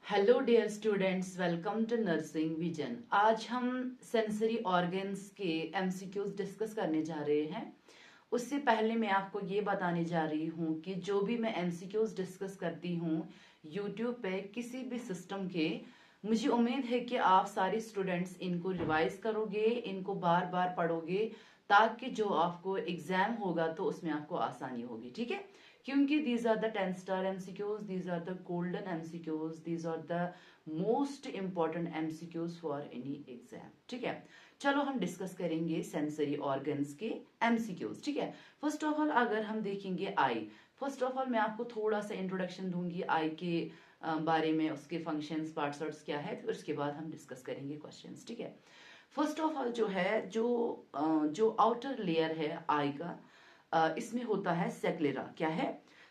Hello dear students, welcome to nursing vision. आज हम sensory organs के एमसीक्यूज डिस्कस करने जा रहे हैं। उससे पहले मैं आपको ये बताने जा रही हूँ कि जो भी मैं एमसीक्यूज डिस्कस करती हूँ यूट्यूब पे किसी भी सिस्टम के, मुझे उम्मीद है कि आप सारे स्टूडेंट्स इनको रिवाइज करोगे, इनको बार बार पढ़ोगे, ताकि जो आपको एग्जाम होगा तो उसमें आपको आसानी होगी। ठीक है, क्योंकि these are the 10 star MCQs, these are the golden MCQs, these are the most important MCQs for any exam। ठीक है, चलो हम डिस्कस करेंगे सेंसरी ऑर्गन्स के MCQs। ठीक है, फर्स्ट ऑफ ऑल अगर हम देखेंगे आई, फर्स्ट ऑफ ऑल मैं आपको थोड़ा सा इंट्रोडक्शन दूंगी आई के बारे में, उसके फंक्शंस, पार्ट्स क्या है, फिर उसके बाद हम डिस्कस करेंगे क्वेश्चंस। ठीक है, फर्स्ट ऑफ ऑल जो है, जो आउटर लेयर है आई का, इसमें होता है सेक्लेरा। क्या है?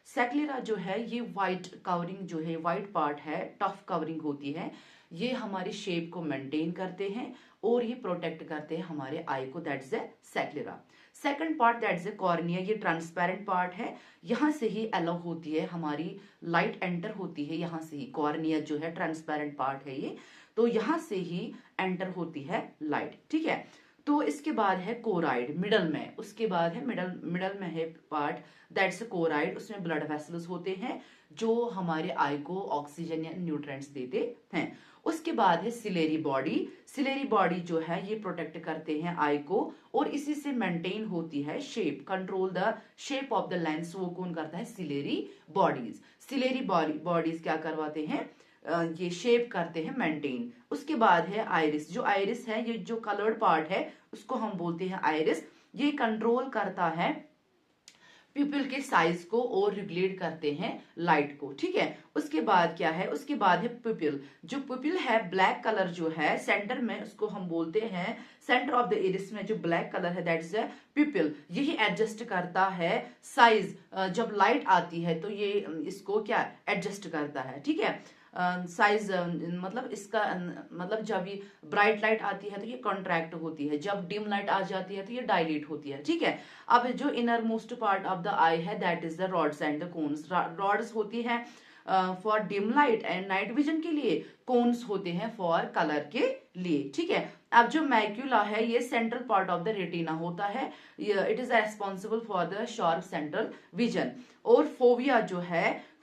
सेक्लेरा जो है ये व्हाइट कवरिंग, जो है व्हाइट पार्ट है, टफ कवरिंग होती है। ये हमारी शेप को मेंटेन करते हैं और ये प्रोटेक्ट करते हैं हमारे आई को। That's a sclera. Second part that's a cornea. ये ट्रांसपेरेंट पार्ट है, यहाँ से ही अलाउ होती है हमारी लाइट एंटर होती है, यहाँ से ही। कॉर्निया जो है ट्रांसपेरेंट पार्ट है ये, तो यहाँ से ही एंटर होती है लाइट। ठीक है, तो इसके बाद है कोराइड मिडल में, उसके बाद है मिडल में है पार्ट दैट्स कोराइड। उसमें ब्लड वेसल्स होते हैं जो हमारे आई को ऑक्सीजन या न्यूट्रिएंट्स देते हैं। उसके बाद है सिलेरी बॉडी। सिलेरी बॉडी जो है ये प्रोटेक्ट करते हैं आई को, और इसी से मेंटेन होती है shape, control the shape of the lens. वो कौन करता है? Ciliary bodies. सिलेरी बॉडीज क्या करवाते हैं? ये शेप करते हैं मेंटेन। उसके बाद है आइरिस। जो आइरिस है, ये जो कलर्ड पार्ट है, उसको हम बोलते हैं आइरिस। ये कंट्रोल करता है पिपल के साइज को और रेगुलेट करते हैं लाइट को। ठीक है, उसके बाद क्या है? उसके बाद है पिपल। जो पिपल है, ब्लैक कलर जो है सेंटर में, उसको हम बोलते हैं सेंटर ऑफ द इरिस में जो ब्लैक कलर है दैट्स द पिपल। यही एडजस्ट करता है साइज। जब लाइट आती है तो ये इसको क्या एडजस्ट करता है। ठीक है, साइज मतलब इसका मतलब जब ये ब्राइट लाइट आती है तो ये कॉन्ट्रैक्ट होती है, जब डिम लाइट आ जाती है तो ये डायलेट होती है। ठीक है, अब जो innermost part of the eye है that is the rods and the cones. Rods होती है for dim light and night vision के लिए, कोन्स होते हैं फॉर कलर के लिए। ठीक है, अब जो मैक्यूला है ये central part of the retina होता है, it is responsible for the sharp central vision. और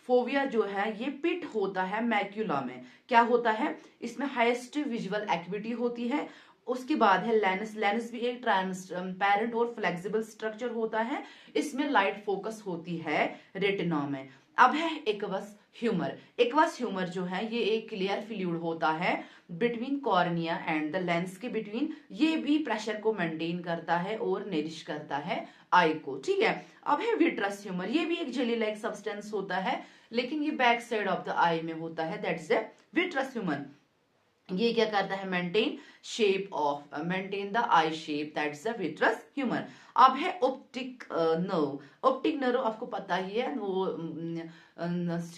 फोविया जो है ये पिट होता है मैक्यूला में। क्या होता है? इसमें हाईएस्ट विजुअल एक्टिविटी होती है। उसके बाद है लेंस। लेंस भी एक ट्रांसपेरेंट और फ्लेक्सिबल स्ट्रक्चर होता है, इसमें लाइट फोकस होती है रेटिना में। अब है एक्वस ह्यूमर। एक्वस ह्यूमर जो है ये एक क्लियर फ्लूइड होता है between cornea and the lens के बिटवीन। ये भी प्रेशर को मेंटेन करता है और नरिश करता है आई को। ठीक है, अब है विट्रस ह्यूमर। ये भी एक जेली लाइक सब्सटेंस होता है, लेकिन ये बैक साइड ऑफ द आई में होता है, दैट्स द विट्रस ह्यूमर। ये क्या करता है? Maintain the I shape, that's the vitreous humour. अब है ऑप्टिक नर्व। ऑप्टिक नर्व आपको पता ही है, वो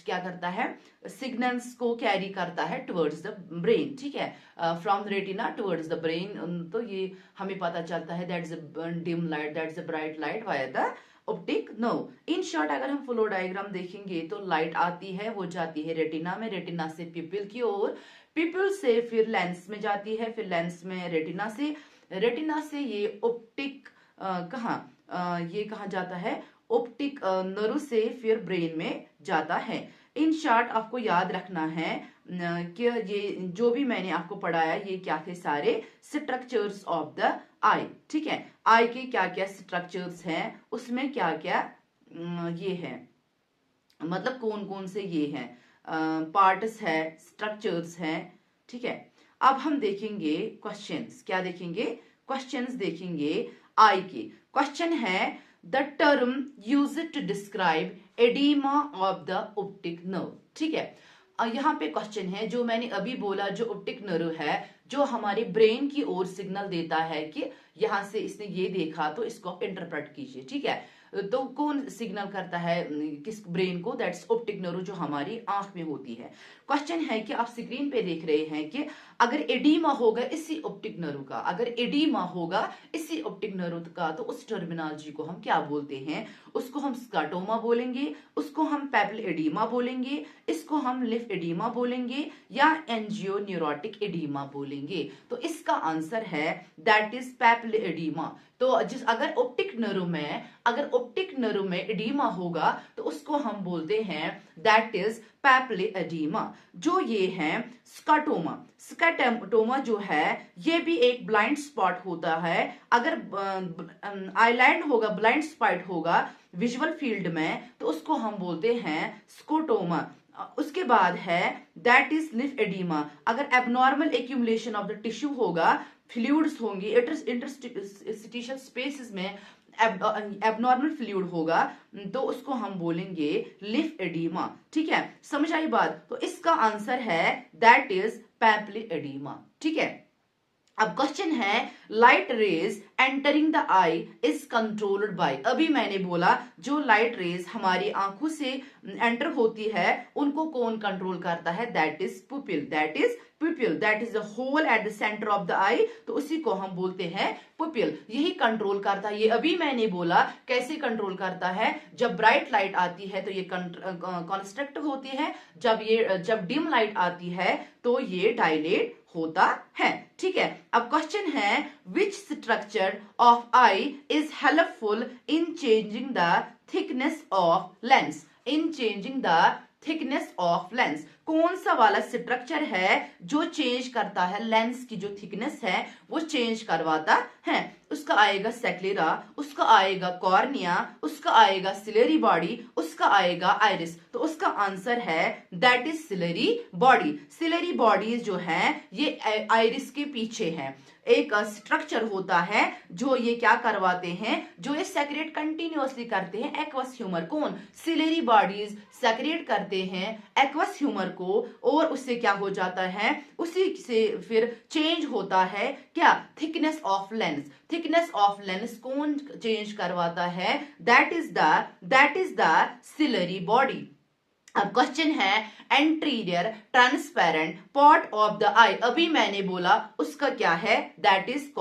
क्या करता है? सिग्नल्स को कैरी करता है टुवर्ड्स द ब्रेन। ठीक है, from retina towards the brain. तो ये हमें पता चलता है that's dim light, that's bright light via the optic nerve. In short अगर हम फ्लो डायग्राम देखेंगे तो लाइट आती है, वो जाती है रेटिना में, रेटिना से पिपल की ओर, पिपल से फिर लेंस में जाती है, फिर लेंस में रेटिना से, रेटिना से ये ऑप्टिक ये कहाँ जाता है? ऑप्टिक नर्व से फिर ब्रेन में जाता है। इन शॉर्ट आपको याद रखना है कि ये जो भी मैंने आपको पढ़ाया ये क्या थे? सारे स्ट्रक्चर्स ऑफ द आई। ठीक है, आई के क्या क्या स्ट्रक्चर्स हैं, उसमें क्या क्या ये है, मतलब कौन कौन से ये हैं पार्ट्स है, स्ट्रक्चर्स हैं। ठीक है, अब हम देखेंगे क्वेश्चंस। क्या देखेंगे? क्वेश्चंस देखेंगे आई के। क्वेश्चन है the term use to describe oedema of the optic nerve. ठीक है, यहाँ पे क्वेश्चन है जो मैंने अभी बोला, जो ऑप्टिक नर्व है जो हमारे ब्रेन की ओर सिग्नल देता है कि यहाँ से इसने ये देखा तो इसको इंटरप्रेट कीजिए। ठीक है, तो कौन सिग्नल करता है किस ब्रेन को? दैट्स ऑप्टिक नर्व, जो हमारी आंख में होती है। क्वेश्चन है कि आप स्क्रीन पे देख रहे हैं कि अगर एडीमा होगा इसी ऑप्टिक नर्व का, अगर एडीमा होगा इसी ऑप्टिक नर्व का, तो उस टर्मिनोलॉजी को हम क्या बोलते हैं? उसको हम स्काटोमा बोलेंगे, उसको हम पैपिल एडीमा बोलेंगे, इसको हम लिफ एडीमा बोलेंगे, या एंजियो न्यूरोटिक एडीमा बोलेंगे। तो इसका आंसर है दैट इज पैपिल एडीमा। तो जिस अगर ऑप्टिक नर्व में एडीमा होगा तो उसको हम बोलते हैं दैट इज पैपिल एडीमा। जो ये है स्काटोमा जो है ये भी एक ब्लाइंड स्पॉट होता है। अगर आईलैंड होगा, ब्लाइंड स्पॉट होगा विजुअल फील्ड में, तो उसको हम बोलते हैं स्कोटोमा। उसके बाद है दैट इज लिफ एडीमा। अगर abnormal accumulation of the tissue होगा, फ्लूइड्स होंगे इंटरस्टिशियल स्पेसेस में, एबनॉर्मल फ्लूइड होगा, तो उसको हम बोलेंगे लिफ एडीमा। ठीक है, समझ आई बात? तो इसका आंसर है दैट इज पैपिल एडीमा। ठीक है, अब क्वेश्चन है light rays entering the I is controlled by. अभी मैंने बोला जो लाइट रेज हमारी आंखों से एंटर होती है उनको कौन कंट्रोल करता है? That is pupil. That is the hole at the centre of the eye, तो उसी को हम बोलते हैं पुपिल। यही कंट्रोल करता है। ये अभी मैंने बोला कैसे कंट्रोल करता है। जब ब्राइट लाइट आती है तो ये कंस्ट्रक्ट होती है, जब डिम लाइट आती है तो ये डायलेट होता है। ठीक है, अब क्वेश्चन है which structure of I is helpful in changing the thickness of lens? कौन सा वाला स्ट्रक्चर है जो चेंज करता है लेंस की जो थिकनेस है वो चेंज करवाता है? उसका आएगा सेक्लेरा, उसका आएगा कॉर्निया, उसका आएगा सिलेरी बॉडी, उसका आएगा आइरिस। तो उसका आंसर है that is ciliary body. Ciliary body जो है ये आइरिस के पीछे है। एक स्ट्रक्चर होता है जो ये क्या करवाते हैं, जो ये सेक्रेट कंटिन्यूअसली करते हैं एक्वस ह्यूमर। कौन? सिलेरी बॉडीज सेक्रेट करते हैं एक्वस ह्यूमर को, और उससे क्या हो जाता है, उसी से फिर चेंज होता है क्या? Thickness of lens. Thickness of lens कौन चेंज करवाता है? That is the ciliary body. अब क्वेश्चन है anterior transparent part of the eye. अभी मैंने बोला उसका क्या है? That is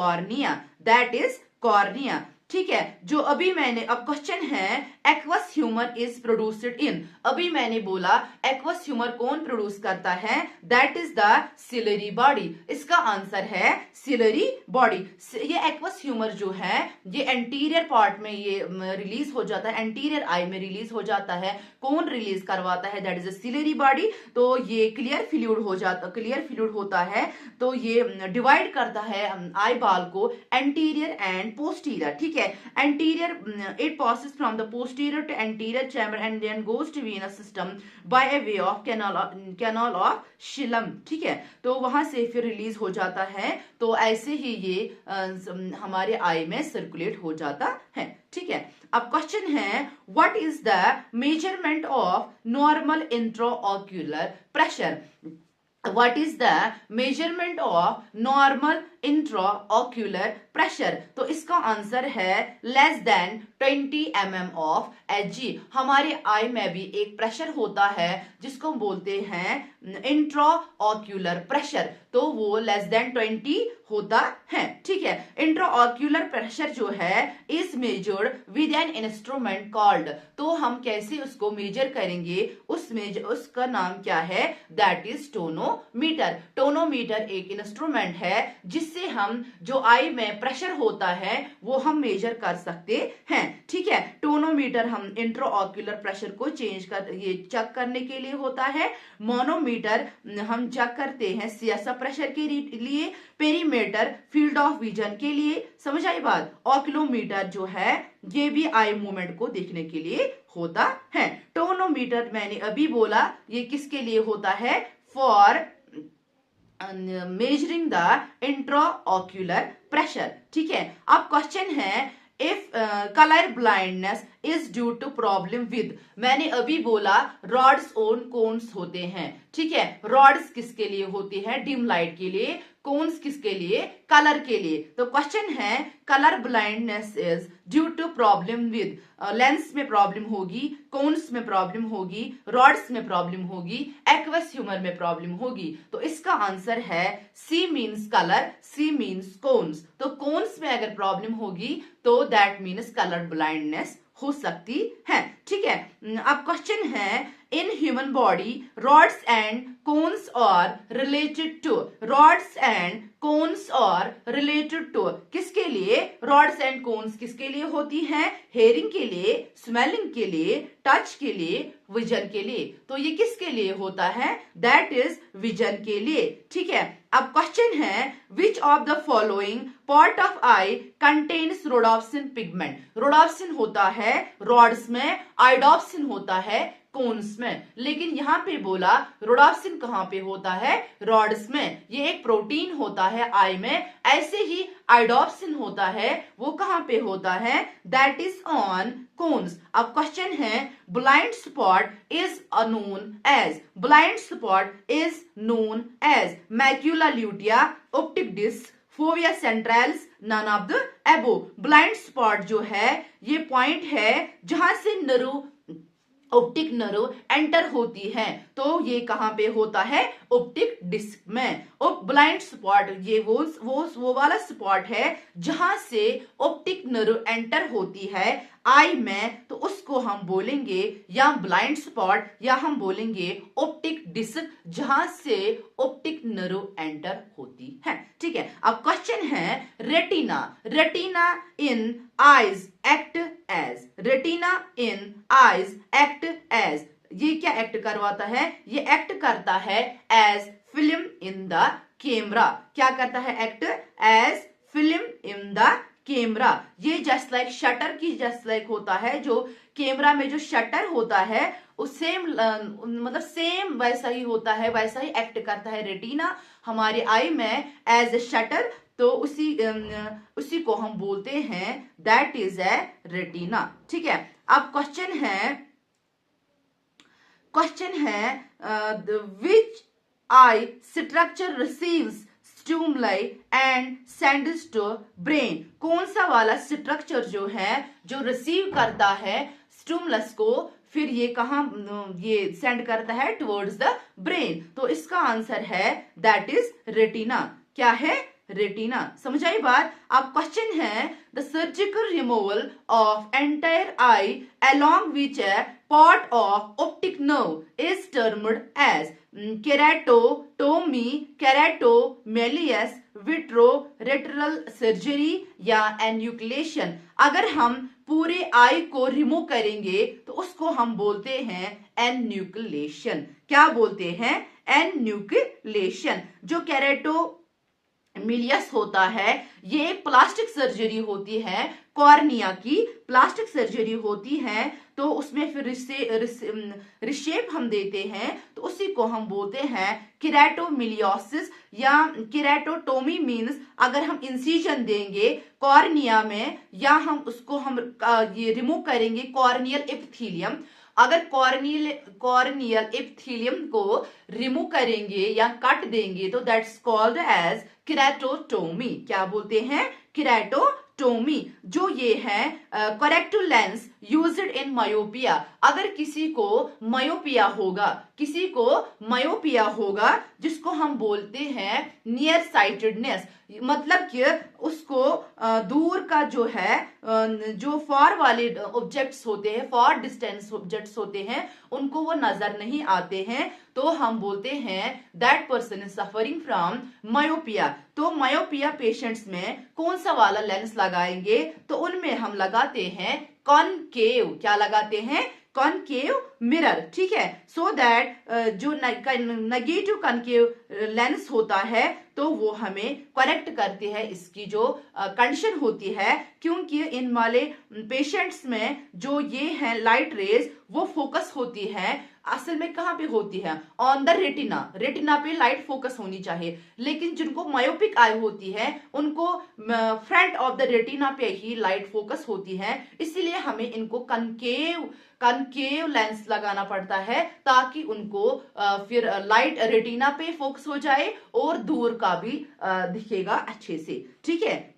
cornea. ठीक है, जो अभी मैंने, अब क्वेश्चन है aqueous humour is produced in. अभी मैंने बोला एक्वस ह्यूमर कौन प्रोड्यूस करता है? That is the ciliary body. इसका आंसर है सिलेरी बॉडी। ये एक्वस ह्यूमर जो है ये एंटीरियर पार्ट में ये रिलीज हो जाता है, एंटीरियर आई में रिलीज हो जाता है। कौन रिलीज करवाता है? That is the ciliary body. तो ये क्लियर फ्लूइड होता है, तो ये डिवाइड करता है आई बॉल को एंटीरियर एंड पोस्टीरियर। ठीक है, anterior it passes from the posterior to anterior chamber and then goes to venous system by a way of canal of Schillam। ठीक है, तो वहां से फिर रिलीज हो जाता है। तो ऐसे ही ये हमारे आई में सर्कुलेट हो जाता है। ठीक है, अब क्वेश्चन है what is the measurement of normal intraocular pressure? What is the measurement of normal intraocular pressure? तो इसका आंसर है less than 20 mm of Hg। हमारे आई में भी एक प्रेशर होता है जिसको हम बोलते हैं इंट्राओक्यूलर प्रेशर, तो वो लेस देन 20 होता है। ठीक है, इंट्राओक्यूलर प्रेशर जो है is measured with an instrument called. तो हम कैसे उसको मेजर करेंगे? उसका नाम क्या है? That is tonometer. टोनोमीटर एक इंस्ट्रूमेंट है जिससे हम जो आई में प्रेशर होता है वो हम मेजर कर सकते हैं। ठीक है, टोनोमीटर हम इंट्राओक्यूलर प्रेशर को ये चेक करने के लिए होता है। मोनोमीटर हम चेक करते हैं सियासा प्रेशर के लिए, पेरीमीटर फील्ड ऑफ विजन के लिए। समझ आई बात? ऑक्यूलोमीटर जो है ये भी आई मूवमेंट को देखने के लिए होता है। टोनोमीटर मैंने अभी बोला ये किसके लिए होता है? For measuring the intraocular pressure. ठीक है, अब क्वेश्चन है if colour blindness is due to problem with, मैंने अभी बोला रॉड्स ऑन कोन्स होते हैं, ठीक है। रॉड्स किसके लिए होती है? डिम लाइट के लिए। कोन्स किसके लिए? कलर के लिए। तो क्वेश्चन है colour blindness is due to problem with, lens में प्रॉब्लम होगी, कोन्स में प्रॉब्लम होगी, रॉड्स में प्रॉब्लम होगी, एक्वस ह्यूमर में प्रॉब्लम होगी। तो इसका आंसर है C means colour, C means cones. तो कोन्स में अगर प्रॉब्लम होगी तो दैट मीन्स कलर ब्लाइंडनेस हो सकती है, ठीक है। अब क्वेश्चन है in human body rods and cones are related to, rods and cones are related to, किसके लिए? रॉड्स एंड कोन्स किसके लिए होती हैं? हेयरिंग के लिए, स्मेलिंग के लिए, टच के लिए, विजन के लिए। तो ये किसके लिए होता है? दैट इज विजन के लिए, ठीक है। अब क्वेश्चन है which of the following part of I contains rhodopsin pigment, rhodopsin होता है रॉड्स में, आइडोप्सिन होता है कोन्स में, लेकिन यहाँ पे बोला रोडोप्सिन कहाँ पे होता है? रॉड्स में। ये एक प्रोटीन होता है आई में, ऐसे ही आइडोप्सिन होता है, वो कहाँ पे होता है? That is on cones. अब क्वेश्चन है blind spot is known as, blind spot is known as macula lutea, optic disc, fovea centralis, none of the above. Blind spot जो है ये पॉइंट है जहां से नर्व, ऑप्टिक नर्व एंटर होती है, तो ये कहां पे होता है? ऑप्टिक डिस्क में। ब्लाइंड स्पॉट ये वो वाला स्पॉट है जहां से ऑप्टिक नर्व एंटर होती है आई में, तो उसको हम बोलेंगे या ब्लाइंड स्पॉट या हम बोलेंगे ऑप्टिक डिस्क, जहां से ऑप्टिक नर्व एंटर होती है, ठीक है। अब क्वेश्चन है retina, retina in eyes act as, retina in eyes act as, ये क्या एक्ट करवाता है? ये एक्ट करता है as film in the camera. क्या करता है? Act as film in the camera. ये जस्ट लाइक शटर की जस्ट लाइक होता है, जो कैमरा में जो शटर होता है उस सेम मतलब सेम वैसा ही होता है, वैसा ही एक्ट करता है रेटिना हमारे आई में एज ए शटर। तो उसी को हम बोलते हैं दैट इज ए रेटिना, ठीक है। अब क्वेश्चन है which eye structure receives stimuli and sends to brain, कौन सा वाला स्ट्रक्चर जो है जो रिसीव करता है स्टिमुलस को, फिर ये कहां ये सेंड करता है? Towards the brain. तो इसका आंसर है दैट इज रेटिना। क्या है? रेटिना। समझ आई बात? अब क्वेश्चन है the surgical removal of entire eye along which a part of optic nerve is termed as keratotomy, keratomileusis, vitreoretinal surgery या एन्यूक्लेशन। अगर हम पूरे आई को रिमूव करेंगे तो उसको हम बोलते हैं एन्यूक्लेशन। क्या बोलते हैं? एन्यूक्लेशन। जो केराटो मिलियस होता है ये प्लास्टिक सर्जरी होती है, कॉर्निया की प्लास्टिक सर्जरी होती है, तो उसमें फिर रिशेप हम देते हैं, तो उसी को हम बोलते हैं केराटोमिलियोसिस या केराटोटोमी। मीन्स अगर हम इंसिजन देंगे कॉर्निया में या हम उसको ये रिमूव करेंगे कॉर्नियल एपिथेलियम, अगर कॉर्नियल एपिथेलियम को रिमूव करेंगे या काट देंगे तो दैट्स कॉल्ड एज केराटोटोमी। क्या बोलते हैं? केराटोटोमी। जो ये है corrective lens used in myopia. अगर किसी को मायोपिया होगा जिसको हम बोलते हैं नियर साइटेडनेस, मतलब कि उसको दूर का जो है जो फार वाले ऑब्जेक्ट्स होते हैं, फार डिस्टेंस ऑब्जेक्ट्स होते हैं, उनको वो नजर नहीं आते हैं, तो हम बोलते हैं that person is suffering from myopia. तो मायोपिया पेशेंट्स में कौन सा वाला लेंस लगाएंगे? तो उनमें हम लगाते हैं कॉनकेव। क्या लगाते हैं? कॉनकेव मिरर, ठीक है। सो दैट जो नेगेटिव कॉनकेव लेंस होता है तो वो हमें करेक्ट करती है इसकी जो कंडीशन होती है, क्योंकि इन वाले पेशेंट्स में जो ये है लाइट रेज वो फोकस होती है असल में कहाँ पे होती है? On the retina. रेटिना पे लाइट फोकस होनी चाहिए, लेकिन जिनको मायोपिक आई होती है उनको फ्रंट ऑफ द रेटिना पे ही लाइट फोकस होती है, इसीलिए हमें इनको कनकेव लेंस लगाना पड़ता है ताकि उनको फिर लाइट रेटिना पे फोकस हो जाए और दूर का भी दिखेगा अच्छे से। ठीक है,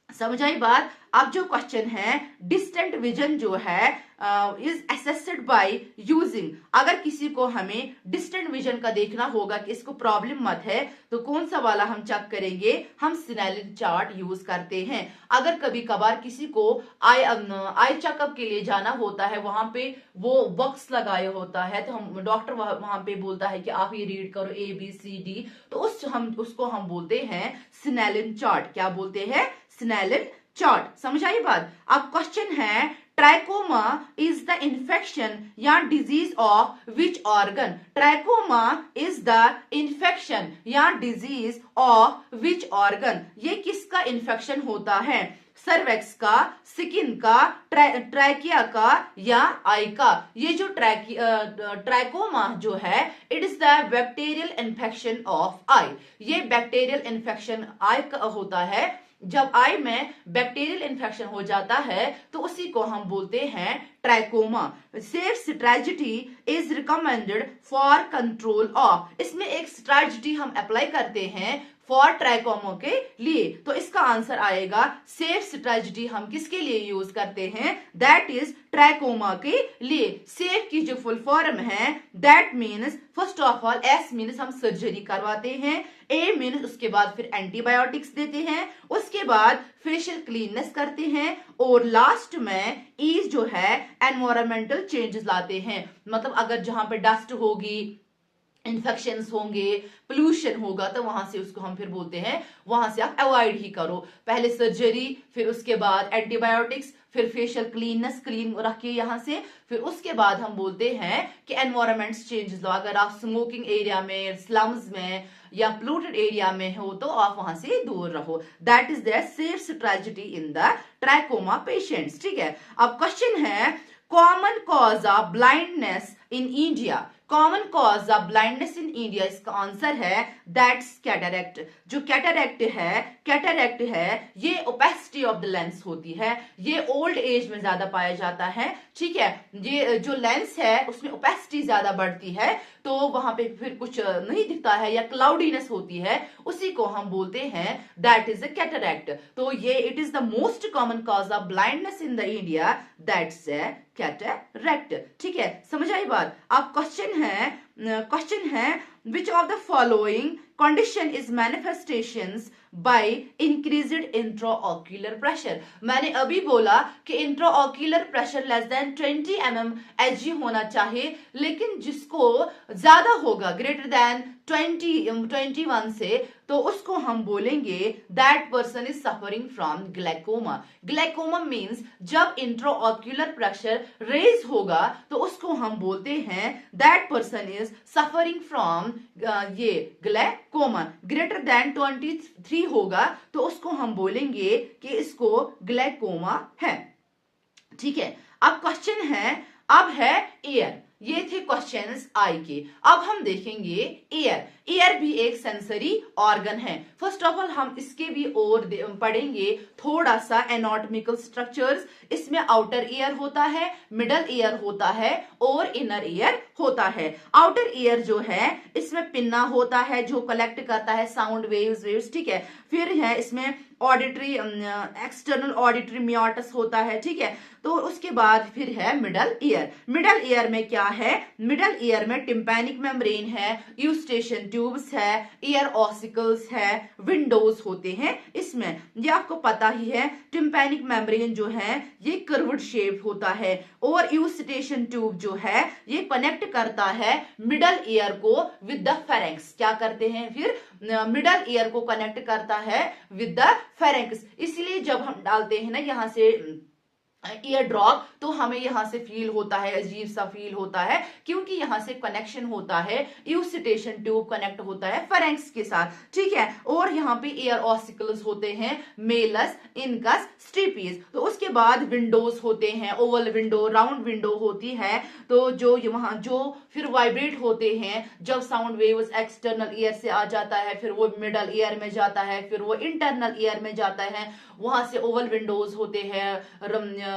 समझ आई बात? अब जो क्वेश्चन है, डिस्टेंट विजन जो है इज असेस्ड बाय यूजिंग, अगर किसी को हमें डिस्टेंट विजन का देखना होगा कि इसको प्रॉब्लम मत है, तो कौन सा वाला हम चेक करेंगे? हम स्नेलिन चार्ट यूज करते हैं। अगर कभी कभार किसी को आई चेकअप के लिए जाना होता है, वहां पे वो बॉक्स लगाए होता है, तो हम डॉक्टर वहां पे बोलता है कि आप ये रीड करो ABCD, तो उसको हम बोलते हैं स्नेलिन चार्ट। क्या बोलते हैं? Snellen chart. समझ आई बात? अब क्वेश्चन है, ट्राइकोमा इज द इन्फेक्शन या disease of which organ? Trachoma is the infection या डिजीज ऑफ विच ऑर्गन? ये किसका इन्फेक्शन होता है? सर्वेक्स का, स्किन का, ट्रैकिया का या आई का? ये जो ट्राइकोमा जो है, it is the bacterial infection of eye. ये बैक्टीरियल इन्फेक्शन आई का होता है। जब आई में बैक्टीरियल इन्फेक्शन हो जाता है तो उसी को हम बोलते हैं trachoma. Safe strategy is recommended for control of, इसमें एक स्ट्रेटजी हम अप्लाई करते हैं फॉर ट्राइकोमा के लिए, तो इसका आंसर आएगा सेफ स्ट्रेटजी हम किसके लिए यूज करते हैं? दैट इज ट्राइकोमा के लिए। सेफ की जो फुल फॉर्म है, that means first of all S means हम सर्जरी करवाते हैं, A मीन्स उसके बाद फिर एंटीबायोटिक्स देते हैं, उसके बाद फेशियल क्लीननेस करते हैं, और लास्ट में E जो है एनवायरमेंटल चेंजेस लाते हैं। मतलब अगर जहां पे डस्ट होगी, इन्फेक्शंस होंगे, पोल्यूशन होगा, तो वहां से उसको हम फिर बोलते हैं वहां से आप अवॉइड ही करो। पहले सर्जरी, फिर उसके बाद एंटीबायोटिक्स, फिर फेशियल क्लीननेस, क्लीन रखिए यहाँ से, फिर उसके बाद हम बोलते हैं कि एनवायरमेंट चेंजेस लो। अगर आप स्मोकिंग एरिया में, स्लम्स में या पोल्यूटेड एरिया में हो तो आप वहां से दूर रहो। That is the safe strategy in the trachoma patients. ठीक है, अब क्वेश्चन है, common cause of blindness in India. Common cause of blindness in India, इसका आंसर है दैट्स कैटरैक्ट। जो कैटरैक्ट है ये ओपेसिटी ऑफ द लेंस होती है, ये ओल्ड एज में ज्यादा पाया जाता है। ठीक है, ये जो लेंस है उसमें ओपेसिटी ज्यादा बढ़ती है, तो वहां पे फिर कुछ नहीं दिखता है या क्लाउडीनेस होती है, उसी को हम बोलते हैं दैट इज अ कैटरैक्ट। तो ये it is the most common cause of blindness in the India, that's a cataract. ठीक है, समझ आई बात? अब क्वेश्चन है which of the following condition is manifestations by increased intraocular pressure? मैंने अभी बोला कि intraocular pressure less than 20 mm Hg होना चाहिए, लेकिन जिसको ज्यादा होगा ग्रेटर देन 21 से, तो उसको हम बोलेंगे that person is suffering from glaucoma. Glaucoma means जब इंट्राओक्यूलर प्रेशर रेज होगा तो उसको हम बोलते हैं that person is suffering from ये ग्लाइकोमा। ग्रेटर देन 23 होगा तो उसको हम बोलेंगे कि इसको ग्लाइकोमा है। ठीक है, अब क्वेश्चन है, अब है ईयर। ये थे क्वेश्चंस आई के। अब हम देखेंगे ईयर। ईयर भी एक सेंसरी ऑर्गन है। फर्स्ट ऑफ ऑल हम इसके भी और पढ़ेंगे थोड़ा सा एनाटॉमिकल स्ट्रक्चर्स। इसमें आउटर ईयर होता है, मिडल ईयर होता है और इनर ईयर होता है। आउटर ईयर जो है इसमें पिन्ना होता है जो कलेक्ट करता है साउंड वेव्स। ठीक है, फिर है इसमें ऑडिटरी, एक्सटर्नल ऑडिटरी म्यूटस होता है। ठीक है, तो उसके बाद फिर है मिडल ईयर। मिडल ईयर में क्या है? मिडल ईयर में टिम्पैनिक मेम्ब्रेन है, यूस्टेशन ट्यूब्स है, ईयर ऑसिकल्स है, विंडोज होते हैं इसमें। ये आपको पता ही है, टिम्पैनिक मेम्ब्रेन जो है ये कर्व्ड शेप होता है, और यूस्टेशन ट्यूब जो है ये कनेक्ट करता है मिडल ईयर को विद द फेरेंक्स। क्या करते हैं फिर? मिडल ईयर को कनेक्ट करता है विद द फेरेंक्स। इसलिए जब हम डालते हैं ना यहाँ से ईयर ड्रॉप, तो हमें यहां से फील होता है, अजीब सा फील होता है, क्योंकि यहां से कनेक्शन होता है, यूस्टेशन ट्यूब कनेक्ट होता है फेरेंक्स के साथ, ठीक है। और यहाँ पे ईयर ऑसिकल्स होते हैं, मेलस, इनकस, स्टिपीज। तो उसके बाद विंडोज होते हैं, ओवल विंडो, राउंड विंडो होती है, तो जो वहां जो फिर वाइब्रेट होते हैं जब साउंड वेव्स एक्सटर्नल ईयर से आ जाता है, फिर वो मिडल ईयर में जाता है, फिर वो इंटरनल ईयर में जाता है, वहां से ओवल विंडोज होते हैं,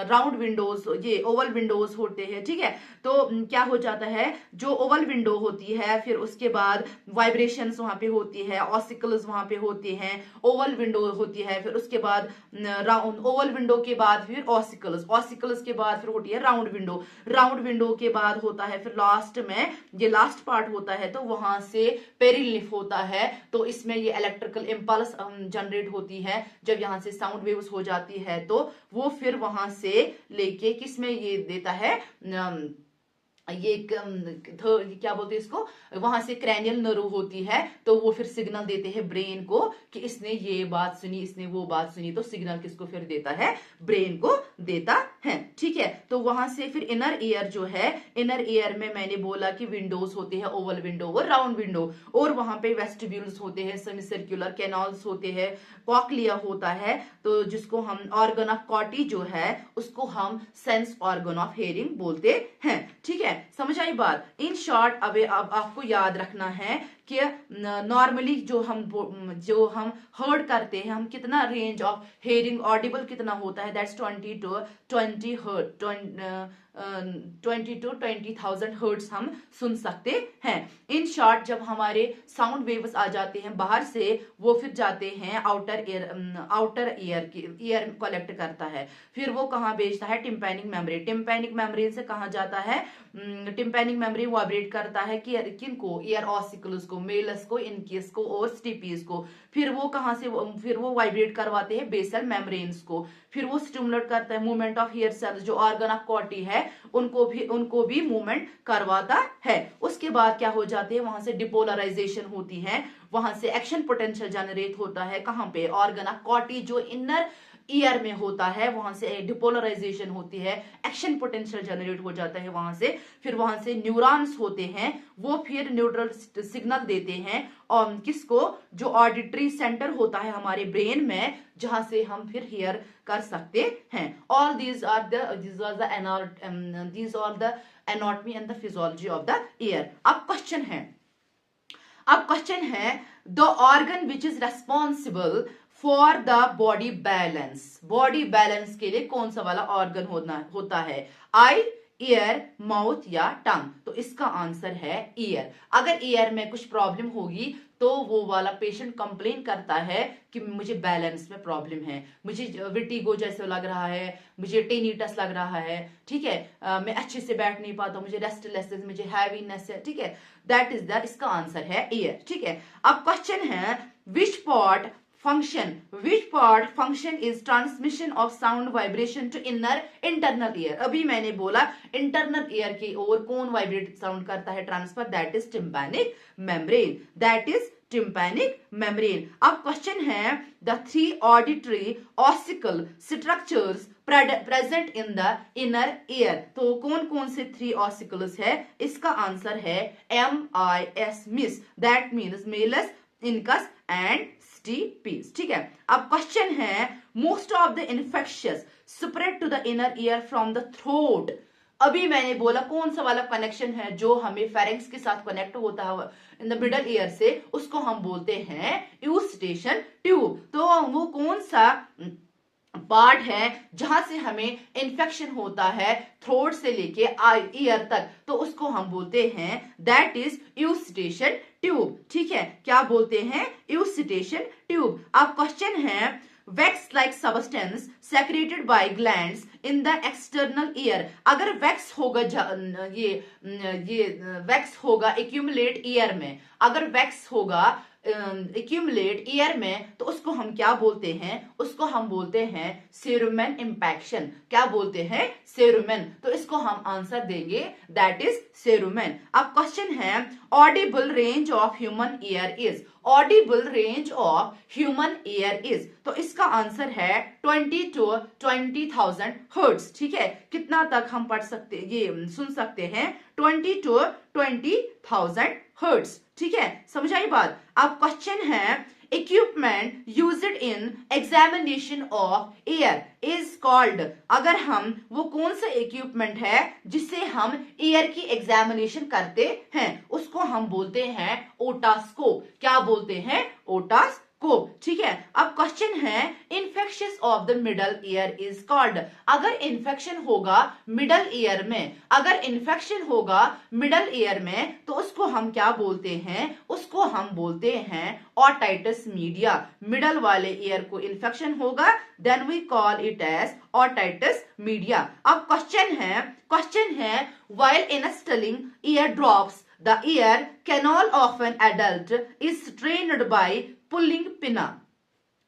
राउंड विंडोज, ये ओवल विंडोज होते हैं, ठीक है। तो क्या हो जाता है, जो ओवल विंडो होती है, फिर उसके बाद वाइब्रेशंस वहां पे होती है, ऑसिकल्स वहां पे होते हैं, ओवल विंडो होती है, फिर उसके बाद राउंड, ओवल विंडो के बाद फिर ऑसिकल्स, ऑसिकल्स के बाद फिर होती है राउंड विंडो, राउंड विंडो के बाद होता है फिर लास्ट में, ये लास्ट पार्ट होता है, तो वहां से पेरिलिफ होता है। तो इसमें ये इलेक्ट्रिकल इंपल्स जनरेट होती है, जब यहाँ से साउंड वेव्स हो जाती है, तो वो फिर वहां से लेके किस में ये देता है, ये क्या बोलते हैं इसको, वहां से क्रैनियल नर्व होती है, तो वो फिर सिग्नल देते हैं ब्रेन को कि इसने ये बात सुनी, इसने वो बात सुनी, तो सिग्नल किसको फिर देता है, ब्रेन को देता है, ठीक है। तो वहां से फिर इनर ईयर जो है, इनर ईयर में मैंने बोला कि विंडोज होते हैं, ओवल विंडो और राउंड विंडो, और वहां पे वेस्टिब्यूल्स होते हैं, सेमी सर्कुलर कैनाल्स होते हैं, कॉक्लिया होता है, तो जिसको हम ऑर्गन ऑफ कॉटी जो है उसको हम सेंस ऑर्गन ऑफ हेयरिंग बोलते हैं, ठीक है। समझ आई बात। इन शॉर्ट अब आपको याद रखना है कि नॉर्मली जो हम हर्ड करते हैं, हम कितना रेंज ऑफ हेयरिंग ऑडिबल कितना होता है, that's 20 to 20 hertz, 20 to 20,000 hertz हम सुन सकते हैं। इन शॉर्ट जब हमारे साउंड वेव्स आ जाते हैं बाहर से, वो फिर जाते हैं आउटर ईयर की, ईयर कलेक्ट करता है, फिर वो कहाँ भेजता है, टिम्पैनिक मेम्ब्रेन, टिम्पैनिक मेम्ब्रेन से कहाँ जाता है, टिम्पैनिक मेम्ब्रेन वाइब्रेट करता है कि किनको, ईयर ऑसिकल्स को, मेलस को, इनकेस को और स्टिपीज को, फिर वो कहाँ से, फिर वो वाइब्रेट करवाते हैं बेसल मेम्ब्रेन्स को, फिर वो स्टिमुलेट करता है मूवमेंट ऑफ हेयर सेल्स, जो ऑर्गन ऑफ कॉटी है उनको भी मूवमेंट करवाता है। उसके बाद क्या हो जाते हैं, वहां से डिपोलराइजेशन होती है, वहां से एक्शन पोटेंशियल जनरेट होता है, कहां पे, ऑर्गन ऑफ कॉटी जो इनर ईयर में होता है, वहां से डिपोलराइजेशन होती है, एक्शन पोटेंशियल जनरेट हो जाता है वहां से, फिर वहां से न्यूरॉन्स होते हैं, वो फिर न्यूट्रल सिग्नल देते हैं, और किसको, जो ऑडिटरी सेंटर होता है हमारे ब्रेन में, जहां से हम फिर हियर कर सकते हैं। All these are the anatomy and the physiology of the ear. अब क्वेश्चन है the organ which is responsible for the body balance, body balance के लिए कौन सा वाला ऑर्गन होता है, आई, ईयर, माउथ या टंग। तो इसका आंसर है ईयर। अगर ईयर में कुछ प्रॉब्लम होगी तो वो वाला पेशेंट कंप्लेन करता है कि मुझे बैलेंस में प्रॉब्लम है, मुझे विटिगो जैसे लग रहा है, मुझे टेनिटस लग रहा है, ठीक है, मैं अच्छे से बैठ नहीं पाता, मुझे रेस्टलेस है, मुझे हैवीनेस है, ठीक है, दैट इज द, इसका आंसर है ईयर, ठीक है। अब क्वेश्चन है which part function is transmission of sound vibration to internal ear। अभी मैंने बोला इंटरनल ईयर की ओर कौन वाइब्रेट साउंड करता है transfer, that is tympanic membrane, अब क्वेश्चन है the 3 auditory ossicle structures present in the inner year. तो कौन कौन से 3 ऑसिकल्स है, इसका आंसर है MIS, MIS, that means malleus, incus and stapes, ठीक है। अब क्वेश्चन है most of the infectious spread to the inner ear from the throat. अभी मैंने बोला कौन सा वाला कनेक्शन है जो हमें फेरेंक्स के साथ कनेक्ट होता है इन द मिडल ईयर से, उसको हम बोलते हैं यूस्टेशन ट्यूब। तो वो कौन सा पार्ट है जहां से हमें इन्फेक्शन होता है थ्रोट से लेके ईयर तक, तो उसको हम बोलते हैं दैट इज यूस्टेशन ट्यूब, ठीक है, क्या बोलते हैं, यूस्टेशन ट्यूब। अब क्वेश्चन है wax like substance secreted bye glands in the external ear. अगर वैक्स होगा, ये वैक्स होगा एक्यूमुलेट ईयर में, अगर वैक्स होगा एक्यूमुलेट ईयर में, तो उसको हम क्या बोलते हैं, उसको हम बोलते हैं सेरुमेन इम्पैक्शन। क्या बोलते हैं, सेरुमेन। तो इसको हम आंसर देंगे दैट इज सेरुमेन। अब क्वेश्चन है Audible range of human ear is, Audible range of human ear is, तो इसका आंसर है 20 to 20,000 हर्ट्ज। ठीक है, कितना तक हम पढ़ सकते, ये सुन सकते हैं, 20 to 20,000 हर्ट्ज। ठीक है, समझ आई बात। अब क्वेश्चन है equipment used in examination of year is called, अगर हम वो कौन सा इक्विपमेंट है जिससे हम ईयर की एग्जामिनेशन करते हैं, उसको हम बोलते हैं ओटास्कोप। क्या बोलते हैं, ओटास्कोप। ठीक है, अब क्वेश्चन है infections of the middle ear is called, अगर इन्फेक्शन होगा मिडल ईयर में, अगर इन्फेक्शन होगा मिडल ईयर में, तो उसको हम क्या बोलते हैं, उसको हम बोलते हैं ओटाइटिस मीडिया। मिडल वाले ईयर को इन्फेक्शन होगा, then we call it as otitis media. अब क्वेश्चन है while installing ear drops the ear canal of an adult is strained by pulling pinna।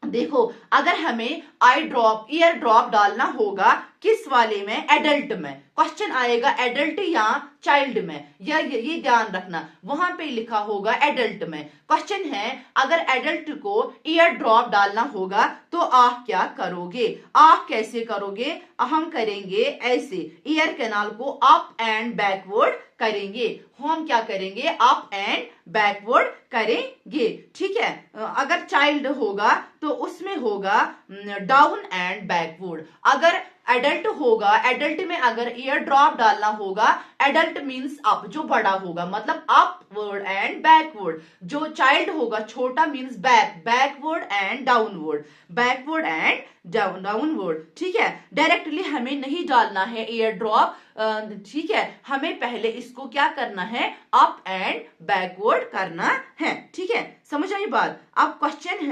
देखो, अगर हमें ईयर ड्रॉप डालना होगा किस वाले में, एडल्ट में, क्वेश्चन आएगा एडल्ट या चाइल्ड में, ये ध्यान रखना, वहां पे लिखा होगा एडल्ट में। क्वेश्चन है अगर एडल्ट को ईयर ड्रॉप डालना होगा तो आप क्या करोगे, आप कैसे करोगे, हम करेंगे ऐसे, ईयर कैनाल को अप एंड बैकवर्ड करेंगे, हम क्या करेंगे, अप एंड बैकवर्ड करेंगे। ठीक है, अगर चाइल्ड होगा तो उसमें होगा डाउन एंड बैकवर्ड। अगर एडल्ट होगा, एडल्ट में अगर ईयर ड्रॉप डालना होगा, एडल्ट मींस अप, जो बड़ा होगा, मतलब अपवर्ड एंड बैकवर्ड। जो चाइल्ड होगा, छोटा means backward and downward, backward and downward. ठीक है, डायरेक्टली हमें नहीं डालना है ईयर ड्रॉप। ठीक है, हमें पहले इसको क्या करना है, अप एंड बैकवर्ड करना है। ठीक है, समझ आई बात। अब क्वेश्चन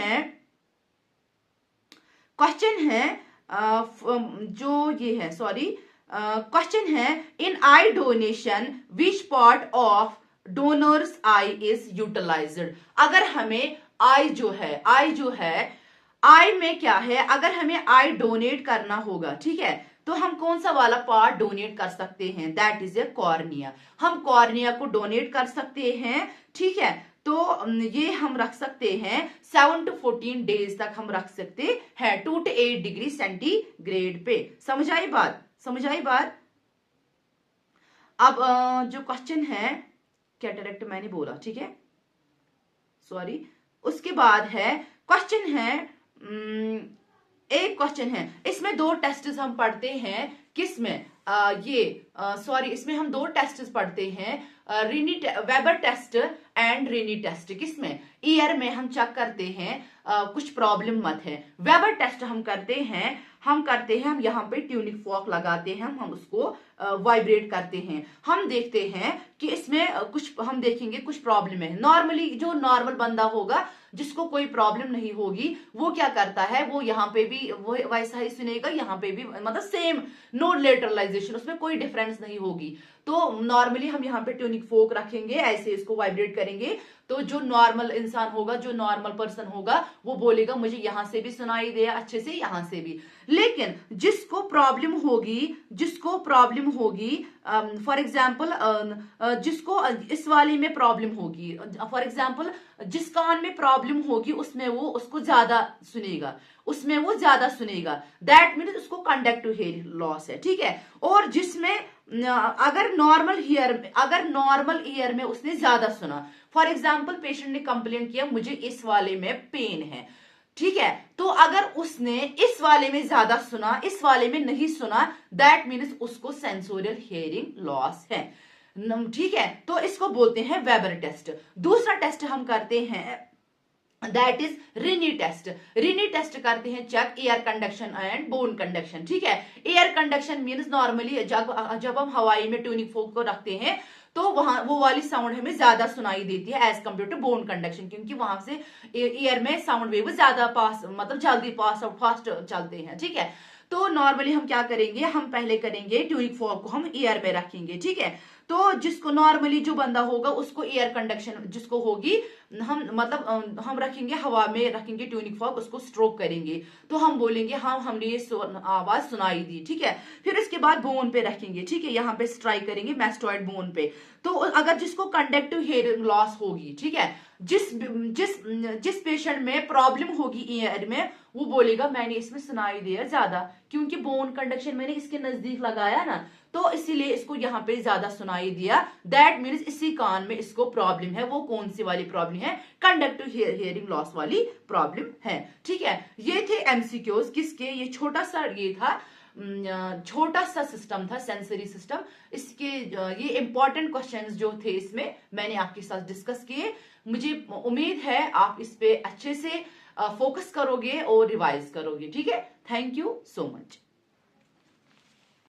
है जो ये है, सॉरी, क्वेश्चन है in eye donation which part of donors eye is utilised. अगर हमें आई जो है आई में क्या है, अगर हमें आई डोनेट करना होगा, ठीक है, तो हम कौन सा वाला पार्ट डोनेट कर सकते हैं, दैट इज ए कॉर्निया। हम कॉर्निया को डोनेट कर सकते हैं। ठीक है, तो ये हम रख सकते हैं 7 to 14 डेज तक हम रख सकते हैं 2 to 8 डिग्री सेंटीग्रेड पे। समझ आई बात। अब जो क्वेश्चन है, कैटरेक्ट मैंने बोला, ठीक है, सॉरी। उसके बाद है क्वेश्चन है, एक क्वेश्चन है, इसमें 2 टेस्ट हम पढ़ते हैं, किसमें, इसमें हम 2 टेस्ट पढ़ते हैं, Weber test and Rinne test. किसमें, ईयर में हम चेक करते हैं कुछ प्रॉब्लम मत है। वेबर टेस्ट हम करते हैं हम यहाँ पे ट्यूनिक फॉर्क लगाते हैं, हम उसको वाइब्रेट करते हैं, हम देखते हैं कि इसमें हम देखेंगे कुछ प्रॉब्लम है। नॉर्मली जो नॉर्मल बंदा होगा जिसको कोई प्रॉब्लम नहीं होगी, वो क्या करता है, वो यहाँ पे भी वो वैसा ही सुनेगा, यहाँ पे भी, मतलब सेम, नो लेटरलाइजेशन, उसमें कोई डिफरेंस नहीं होगी। तो नॉर्मली हम यहाँ पे ट्यूनिक फोक रखेंगे, ऐसे इसको वाइब्रेट करेंगे, तो जो नॉर्मल इंसान होगा, जो नॉर्मल पर्सन होगा, वो बोलेगा मुझे यहां से भी सुनाई दे अच्छे से, यहां से भी। लेकिन जिसको प्रॉब्लम होगी, फॉर एग्जाम्पल जिसको इस वाले में प्रॉब्लम होगी, फॉर एग्जाम्पल जिस कान में प्रॉब्लम होगी उसमें वो उसको ज्यादा सुनेगा, दैट मीन्स उसको कंडक्टिव हेयर लॉस है। ठीक है, और जिसमें अगर नॉर्मल ईयर में उसने ज्यादा सुना, फॉर एग्जाम्पल पेशेंट ने कंप्लेंट किया मुझे इस वाले में पेन है, ठीक है, तो अगर उसने इस वाले में ज्यादा सुना, इस वाले में नहीं सुना, दैट मीन्स उसको सेंसोरियल हियरिंग लॉस है। ठीक है, तो इसको बोलते हैं वेबर टेस्ट। दूसरा टेस्ट हम करते हैं, दैट इज रिनी टेस्ट करते हैं check air conduction and bone conduction. ठीक है, एयर कंडक्शन मीन्स नॉर्मली जब हम हवाई में ट्यूनिक फोक को रखते हैं तो वहां वो वाली साउंड हमें ज्यादा सुनाई देती है as compare to bone conduction, क्योंकि वहां से एयर में साउंड वेव ज्यादा मतलब जल्दी पास आउट फास्ट चलते हैं। ठीक है, तो नॉर्मली हम क्या करेंगे, हम पहले करेंगे ट्यूनिक फोक को हम ईयर में रखेंगे। ठीक है, तो जिसको नॉर्मली जो बंदा होगा उसको एयर कंडक्शन जिसको होगी, हम मतलब हम रखेंगे हवा में रखेंगे ट्यूनिक फॉर्क, उसको स्ट्रोक करेंगे तो हम बोलेंगे हाँ हमने ये आवाज सुनाई दी, ठीक है। फिर इसके बाद बोन पे रखेंगे, ठीक है, यहाँ पे स्ट्राइक करेंगे मैस्टॉइड बोन पे। तो अगर जिसको कंडक्टिव हियरिंग लॉस होगी, ठीक है, जिस जिस जिस पेशेंट में प्रॉब्लम होगी ईयर में, वो बोलेगा मैंने इसमें सुनाई दिया ज्यादा, क्योंकि बोन कंडक्शन मैंने इसके नजदीक लगाया ना, तो इसीलिए इसको यहाँ पे ज्यादा सुनाई दिया। दैट मीन्स इसी कान में इसको प्रॉब्लम है। वो कौन सी वाली प्रॉब्लम है? कंडक्टिव हियरिंग लॉस वाली प्रॉब्लम है, ठीक है। ये थे एमसीक्यूज किसके, ये छोटा सा ये था छोटा सा सिस्टम था, सेंसरी सिस्टम। इसके ये इंपॉर्टेंट क्वेश्चंस जो थे इसमें मैंने आपके साथ डिस्कस किए। मुझे उम्मीद है आप इस पे अच्छे से फोकस करोगे और रिवाइज करोगे, ठीक है। Thank you so much.